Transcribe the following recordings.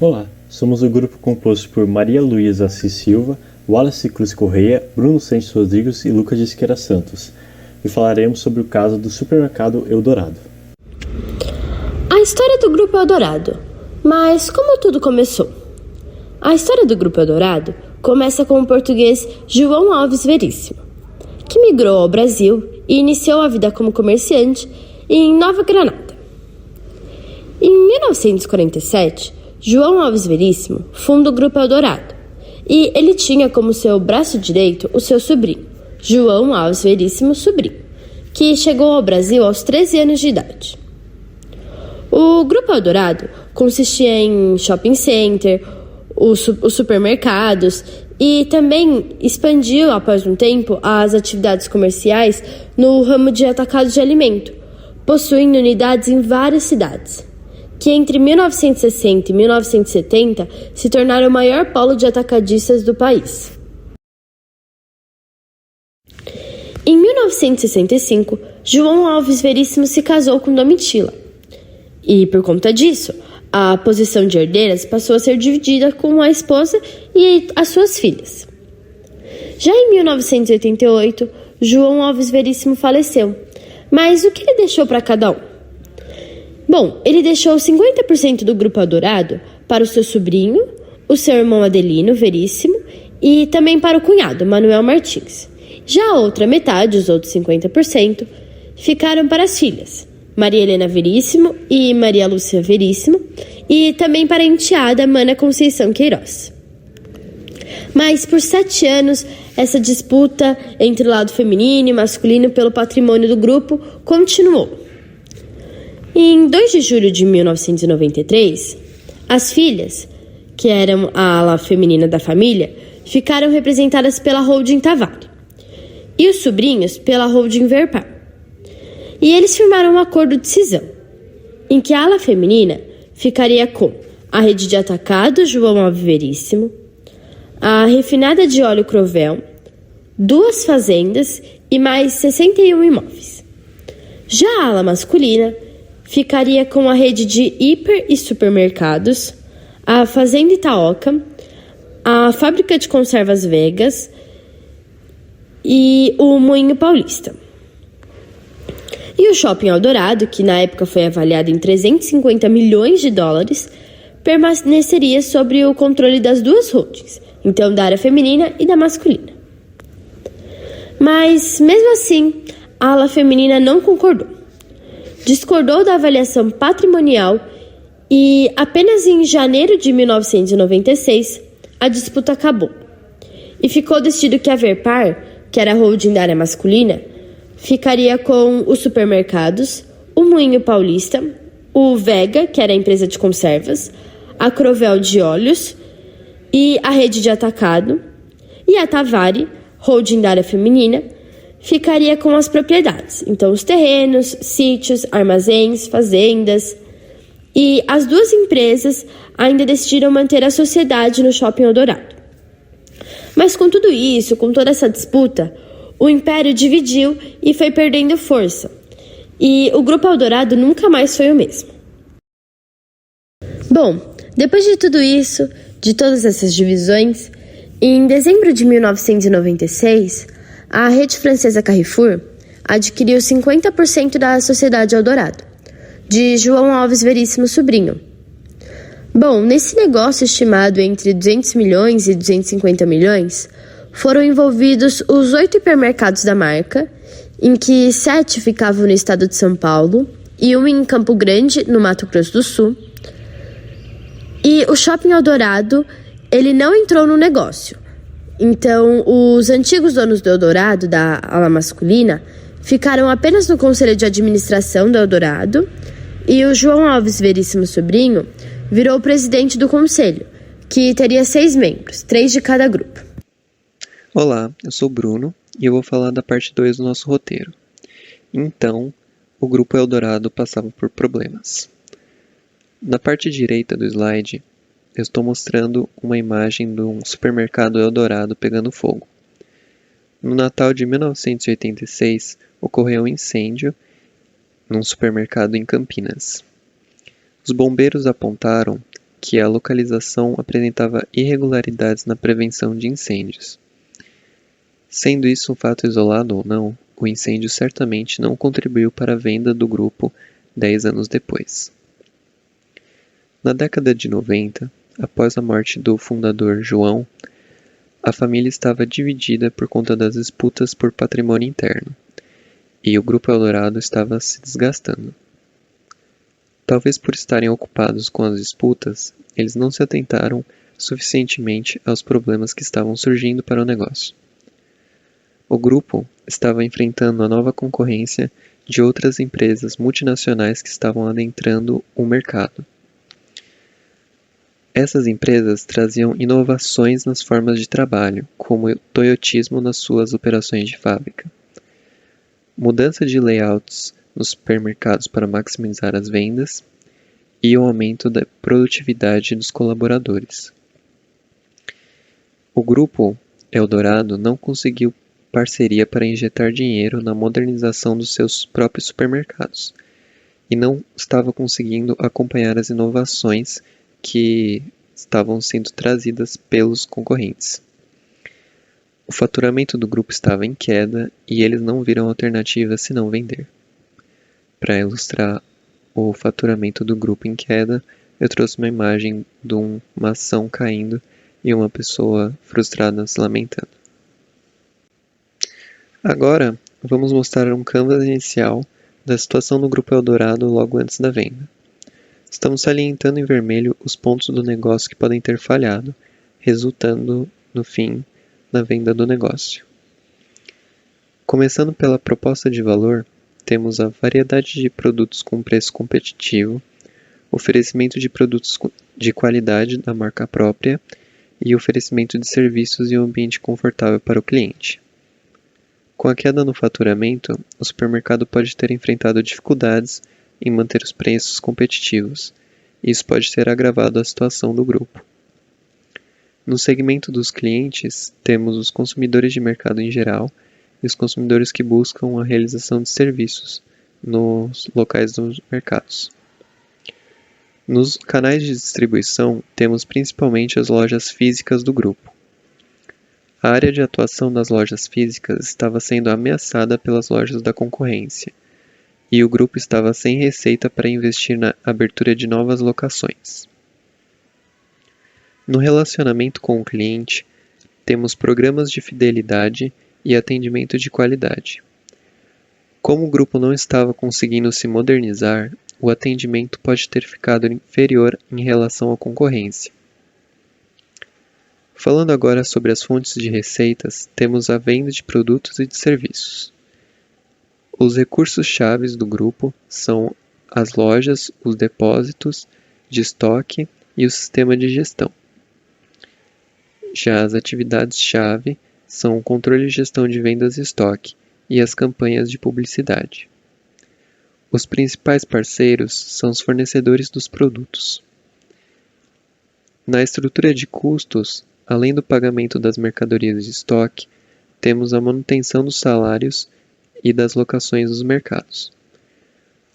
Olá, somos o grupo composto por Maria Luísa Assis Silva, Wallace Cruz Correia, Bruno Santos Rodrigues e Lucas de Siqueira Santos, e falaremos sobre o caso do supermercado Eldorado. A história do Grupo Eldorado. Mas como tudo começou? A história do Grupo Eldorado começa com o português João Alves Veríssimo, que migrou ao Brasil e iniciou a vida como comerciante em Nova Granada. Em 1947, João Alves Veríssimo funda o Grupo Eldorado e ele tinha como seu braço direito o seu sobrinho, João Alves Veríssimo Sobrinho, que chegou ao Brasil aos 13 anos de idade. O Grupo Eldorado consistia em shopping center, os supermercados e também expandiu, após um tempo, as atividades comerciais no ramo de atacado de alimento, possuindo unidades em várias cidades, que entre 1960 e 1970 se tornaram o maior polo de atacadistas do país. Em 1965, João Alves Veríssimo se casou com Domitila, e por conta disso, a posição de herdeiras passou a ser dividida com a esposa e as suas filhas. Já em 1988, João Alves Veríssimo faleceu, mas o que ele deixou para cada um? Bom, ele deixou 50% do Grupo Eldorado para o seu sobrinho, o seu irmão Adelino Veríssimo e também para o cunhado, Manuel Martins. Já a outra metade, os outros 50%, ficaram para as filhas, Maria Helena Veríssimo e Maria Lúcia Veríssimo, e também para a enteada Mana Conceição Queiroz. Mas por 7 anos, essa disputa entre o lado feminino e masculino pelo patrimônio do grupo continuou. Em 2 de julho de 1993, as filhas, que eram a ala feminina da família, ficaram representadas pela Holding Tavare e os sobrinhos pela Holding Verpar. E eles firmaram um acordo de cisão, em que a ala feminina ficaria com a rede de atacado João Alves Veríssimo, a refinada de óleo Crovel, 2 fazendas e mais 61 imóveis. Já a ala masculina ficaria com a rede de hiper e supermercados, a Fazenda Itaoca, a Fábrica de Conservas Vegas e o Moinho Paulista. E o Shopping Eldorado, que na época foi avaliado em 350 milhões de dólares, permaneceria sob o controle das duas holdings, então da área feminina e da masculina. Mas, mesmo assim, a ala feminina não concordou. Discordou da avaliação patrimonial e apenas em janeiro de 1996 a disputa acabou. E ficou decidido que a Verpar, que era a holding da área masculina, ficaria com os supermercados, o Moinho Paulista, o Vega, que era a empresa de conservas, a Crovel de óleos e a rede de atacado, e a Tavare, holding da área feminina, ficaria com as propriedades, então os terrenos, sítios, armazéns, fazendas. E as duas empresas ainda decidiram manter a sociedade no Shopping Eldorado. Mas com tudo isso, com toda essa disputa, o império dividiu e foi perdendo força. E o Grupo Eldorado nunca mais foi o mesmo. Bom, depois de tudo isso, de todas essas divisões, em dezembro de 1996, a rede francesa Carrefour adquiriu 50% da sociedade Eldorado, de João Alves Veríssimo Sobrinho. Bom, nesse negócio estimado entre 200 milhões e 250 milhões, foram envolvidos os 8 hipermercados da marca, em que 7 ficavam no estado de São Paulo e 1 em Campo Grande, no Mato Grosso do Sul. E o Shopping Eldorado, ele não entrou no negócio. Então, os antigos donos do Eldorado, da ala masculina, ficaram apenas no conselho de administração do Eldorado e o João Alves Veríssimo Sobrinho virou o presidente do conselho, que teria 6 membros, 3 de cada grupo. Olá, eu sou o Bruno e eu vou falar da parte 2 do nosso roteiro. Então, o Grupo Eldorado passava por problemas. Na parte direita do slide, eu estou mostrando uma imagem de um supermercado Eldorado pegando fogo. No Natal de 1986, ocorreu um incêndio num supermercado em Campinas. Os bombeiros apontaram que a localização apresentava irregularidades na prevenção de incêndios. Sendo isso um fato isolado ou não, o incêndio certamente não contribuiu para a venda do grupo 10 anos depois. Na década de 90, após a morte do fundador João, a família estava dividida por conta das disputas por patrimônio interno, e o Grupo Eldorado estava se desgastando. Talvez por estarem ocupados com as disputas, eles não se atentaram suficientemente aos problemas que estavam surgindo para o negócio. O grupo estava enfrentando a nova concorrência de outras empresas multinacionais que estavam adentrando o mercado. Essas empresas traziam inovações nas formas de trabalho, como o toyotismo nas suas operações de fábrica, mudança de layouts nos supermercados para maximizar as vendas e o aumento da produtividade dos colaboradores. O grupo Eldorado não conseguiu parceria para injetar dinheiro na modernização dos seus próprios supermercados e não estava conseguindo acompanhar as inovações que estavam sendo trazidas pelos concorrentes. O faturamento do grupo estava em queda e eles não viram alternativa senão vender. Para ilustrar o faturamento do grupo em queda, eu trouxe uma imagem de uma ação caindo e uma pessoa frustrada se lamentando. Agora, vamos mostrar um canvas inicial da situação do Grupo Eldorado logo antes da venda. Estamos salientando em vermelho os pontos do negócio que podem ter falhado, resultando, no fim, na venda do negócio. Começando pela proposta de valor, temos a variedade de produtos com preço competitivo, oferecimento de produtos de qualidade da marca própria e oferecimento de serviços e um ambiente confortável para o cliente. Com a queda no faturamento, o supermercado pode ter enfrentado dificuldades em manter os preços competitivos, e isso pode ter agravado a situação do grupo. No segmento dos clientes, temos os consumidores de mercado em geral e os consumidores que buscam a realização de serviços nos locais dos mercados. Nos canais de distribuição, temos principalmente as lojas físicas do grupo. A área de atuação das lojas físicas estava sendo ameaçada pelas lojas da concorrência, e o grupo estava sem receita para investir na abertura de novas locações. No relacionamento com o cliente, temos programas de fidelidade e atendimento de qualidade. Como o grupo não estava conseguindo se modernizar, o atendimento pode ter ficado inferior em relação à concorrência. Falando agora sobre as fontes de receitas, temos a venda de produtos e de serviços. Os recursos-chave do grupo são as lojas, os depósitos de estoque e o sistema de gestão. Já as atividades-chave são o controle e gestão de vendas e estoque e as campanhas de publicidade. Os principais parceiros são os fornecedores dos produtos. Na estrutura de custos, além do pagamento das mercadorias de estoque, temos a manutenção dos salários e das locações dos mercados.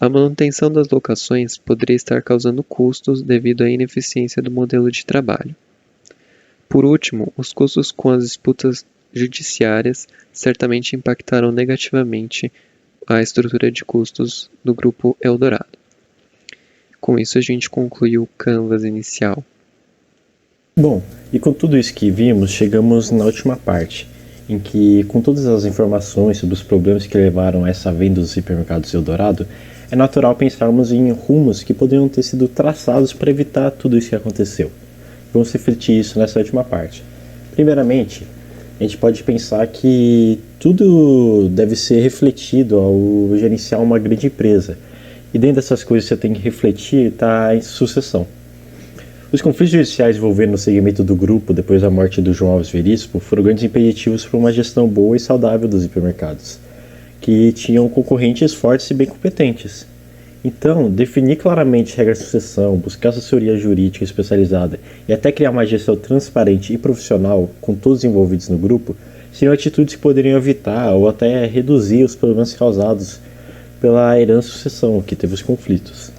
A manutenção das locações poderia estar causando custos devido à ineficiência do modelo de trabalho. Por último, os custos com as disputas judiciárias certamente impactaram negativamente a estrutura de custos do Grupo Eldorado. Com isso, a gente concluiu o canvas inicial. Bom, e com tudo isso que vimos, chegamos na última parte, em que, com todas as informações sobre os problemas que levaram a essa venda dos hipermercados Eldorado, é natural pensarmos em rumos que poderiam ter sido traçados para evitar tudo isso que aconteceu. Vamos refletir isso nessa última parte. Primeiramente, a gente pode pensar que tudo deve ser refletido ao gerenciar uma grande empresa. E dentro dessas coisas que você tem que refletir está a sucessão. Os conflitos judiciais envolvendo o segmento do grupo depois da morte do João Alves Veríssimo foram grandes impeditivos para uma gestão boa e saudável dos hipermercados, que tinham concorrentes fortes e bem competentes. Então, definir claramente regras de sucessão, buscar assessoria jurídica especializada e até criar uma gestão transparente e profissional com todos os envolvidos no grupo seriam atitudes que poderiam evitar ou até reduzir os problemas causados pela herança e sucessão que teve os conflitos.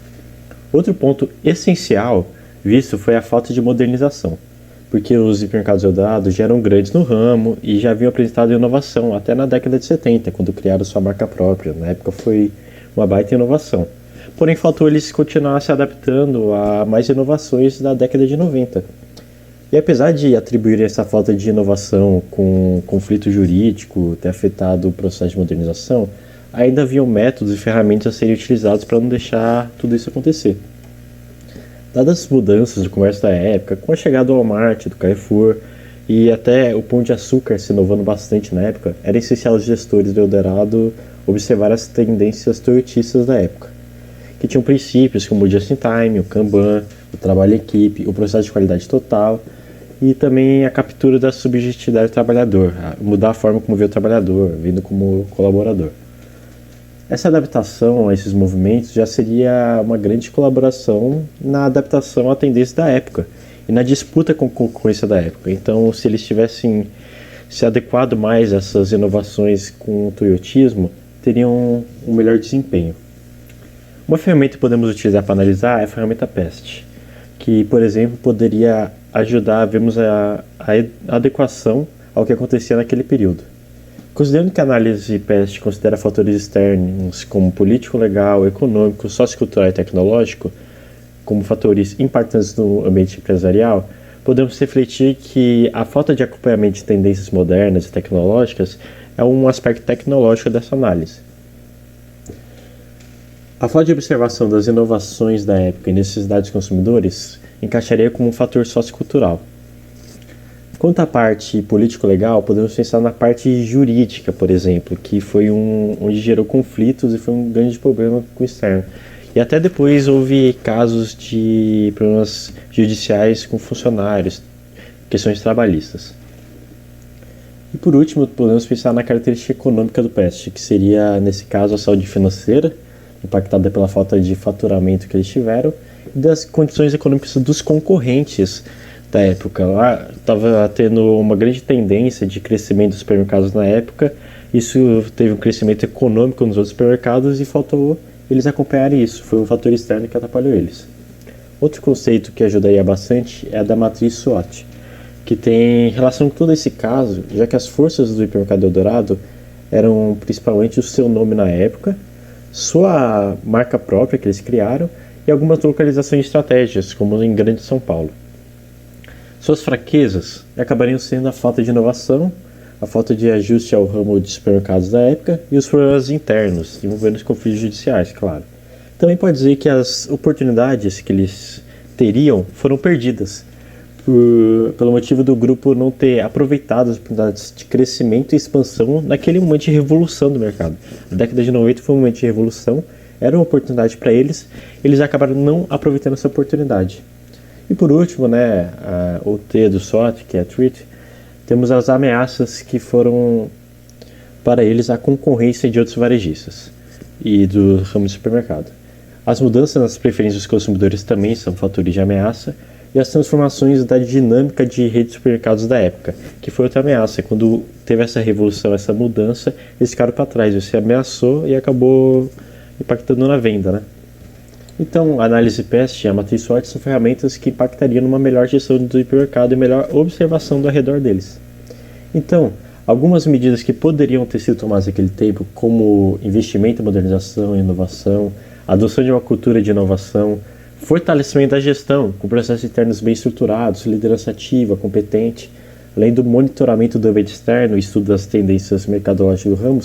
Outro ponto essencial visto foi a falta de modernização, porque os hipermercados Eldorado já eram grandes no ramo e já haviam apresentado inovação até na década de 70, quando criaram sua marca própria. Na época foi uma baita inovação. Porém, faltou eles continuar se adaptando a mais inovações da década de 90. E apesar de atribuir essa falta de inovação com conflito jurídico ter afetado o processo de modernização, ainda haviam métodos e ferramentas a serem utilizados para não deixar tudo isso acontecer. Dadas as mudanças do comércio da época, com a chegada do Walmart, do Carrefour e até o Pão de Açúcar se inovando bastante na época, era essencial os gestores do Eldorado observar as tendências toyotistas da época, que tinham princípios como o Just in Time, o Kanban, o trabalho em equipe, o processo de qualidade total e também a captura da subjetividade do trabalhador, mudar a forma como vê o trabalhador, vendo como colaborador. Essa adaptação a esses movimentos já seria uma grande colaboração na adaptação à tendência da época e na disputa com a concorrência da época. Então, se eles tivessem se adequado mais a essas inovações com o toyotismo, teriam um melhor desempenho. Uma ferramenta que podemos utilizar para analisar é a ferramenta PEST, que, por exemplo, poderia ajudar a vermos a adequação ao que acontecia naquele período. Considerando que a análise PEST considera fatores externos como político, legal, econômico, sociocultural e tecnológico como fatores impactantes no ambiente empresarial, podemos refletir que a falta de acompanhamento de tendências modernas e tecnológicas é um aspecto tecnológico dessa análise. A falta de observação das inovações da época e necessidades dos consumidores encaixaria como um fator sociocultural. Quanto à parte político-legal, podemos pensar na parte jurídica, por exemplo, que foi onde gerou conflitos e foi um grande problema com o externo. E até depois houve casos de problemas judiciais com funcionários, questões trabalhistas. E por último, podemos pensar na característica econômica do PEST, que seria, nesse caso, a saúde financeira, impactada pela falta de faturamento que eles tiveram, e das condições econômicas dos concorrentes da época. Lá estava tendo uma grande tendência de crescimento dos supermercados na época, isso teve um crescimento econômico nos outros supermercados e faltou eles acompanharem isso, foi um fator externo que atrapalhou eles. Outro conceito que ajudaria bastante é a da matriz SWOT, que tem relação com todo esse caso, já que as forças do hipermercado Eldorado eram principalmente o seu nome na época, sua marca própria que eles criaram e algumas localizações e estratégias, como em Grande São Paulo. Suas fraquezas acabariam sendo a falta de inovação, a falta de ajuste ao ramo de supermercados da época e os problemas internos, envolvendo os conflitos judiciais, claro. Também pode dizer que as oportunidades que eles teriam foram perdidas, pelo motivo do grupo não ter aproveitado as oportunidades de crescimento e expansão naquele momento de revolução do mercado. A década de 90 foi um momento de revolução, era uma oportunidade para eles, eles acabaram não aproveitando essa oportunidade. E por último, o T do SWOT, que é Threat, temos as ameaças que foram para eles a concorrência de outros varejistas e do ramo de supermercado. As mudanças nas preferências dos consumidores também são fatores de ameaça, e as transformações da dinâmica de rede de supermercados da época, que foi outra ameaça. Quando teve essa revolução, essa mudança, eles ficaram para trás, você ameaçou e acabou impactando na venda, Então, a análise PEST e a matriz SWOT são ferramentas que impactariam numa melhor gestão do hipermercado e melhor observação do arredor deles. Então, algumas medidas que poderiam ter sido tomadas naquele tempo, como investimento em modernização e inovação, adoção de uma cultura de inovação, fortalecimento da gestão, com processos internos bem estruturados, liderança ativa, competente, além do monitoramento do ambiente externo e estudo das tendências mercadológicas do ramo,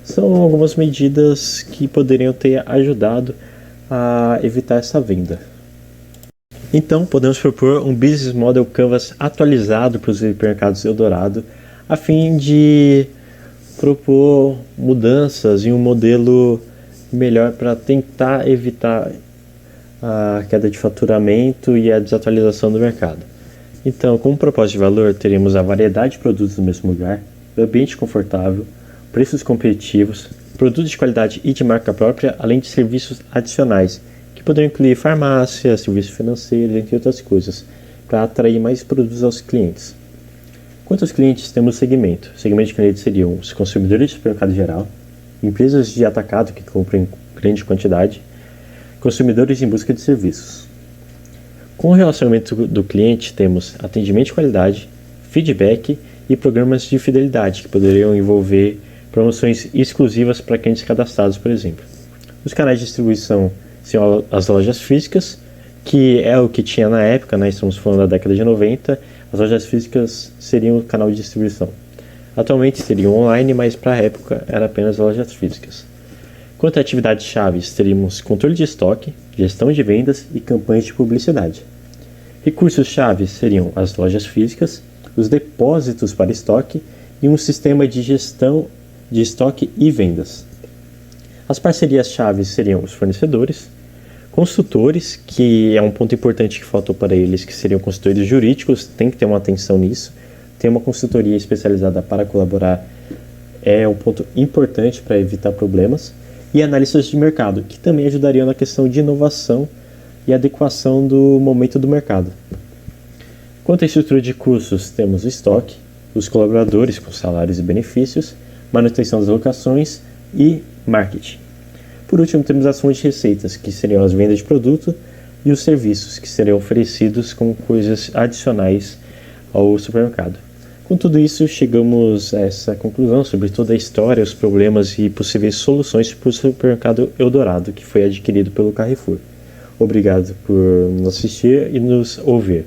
são algumas medidas que poderiam ter ajudado a evitar essa venda. Então, podemos propor um Business Model Canvas atualizado para os hipermercados Eldorado, a fim de propor mudanças em um modelo melhor para tentar evitar a queda de faturamento e a desatualização do mercado. Então, como propósito de valor, teremos a variedade de produtos no mesmo lugar, ambiente confortável, preços competitivos, produtos de qualidade e de marca própria, além de serviços adicionais, que poderiam incluir farmácia, serviços financeiros, entre outras coisas, para atrair mais produtos aos clientes. Quanto aos clientes, temos segmento. O segmento de clientes seriam os consumidores de supermercado geral, empresas de atacado que compram em grande quantidade, consumidores em busca de serviços. Com o relacionamento do cliente, temos atendimento de qualidade, feedback e programas de fidelidade, que poderiam envolver promoções exclusivas para clientes cadastrados, por exemplo. Os canais de distribuição são as lojas físicas, que é o que tinha na época, né? Estamos falando da década de 90, as lojas físicas seriam o canal de distribuição. Atualmente seriam online, mas para a época era apenas lojas físicas. Quanto a atividades chaves, teríamos controle de estoque, gestão de vendas e campanhas de publicidade. Recursos chaves seriam as lojas físicas, os depósitos para estoque e um sistema de gestão de estoque e vendas. As parcerias chaves seriam os fornecedores, consultores, que é um ponto importante que faltou para eles, que seriam consultores jurídicos, tem que ter uma atenção nisso. Ter uma consultoria especializada para colaborar é um ponto importante para evitar problemas. E analistas de mercado, que também ajudariam na questão de inovação e adequação do momento do mercado. Quanto à estrutura de custos, temos o estoque, os colaboradores com salários e benefícios, manutenção das locações e marketing. Por último, temos as fontes de receitas, que seriam as vendas de produto, e os serviços, que seriam oferecidos como coisas adicionais ao supermercado. Com tudo isso, chegamos a essa conclusão sobre toda a história, os problemas e possíveis soluções para o supermercado Eldorado, que foi adquirido pelo Carrefour. Obrigado por nos assistir e nos ouvir.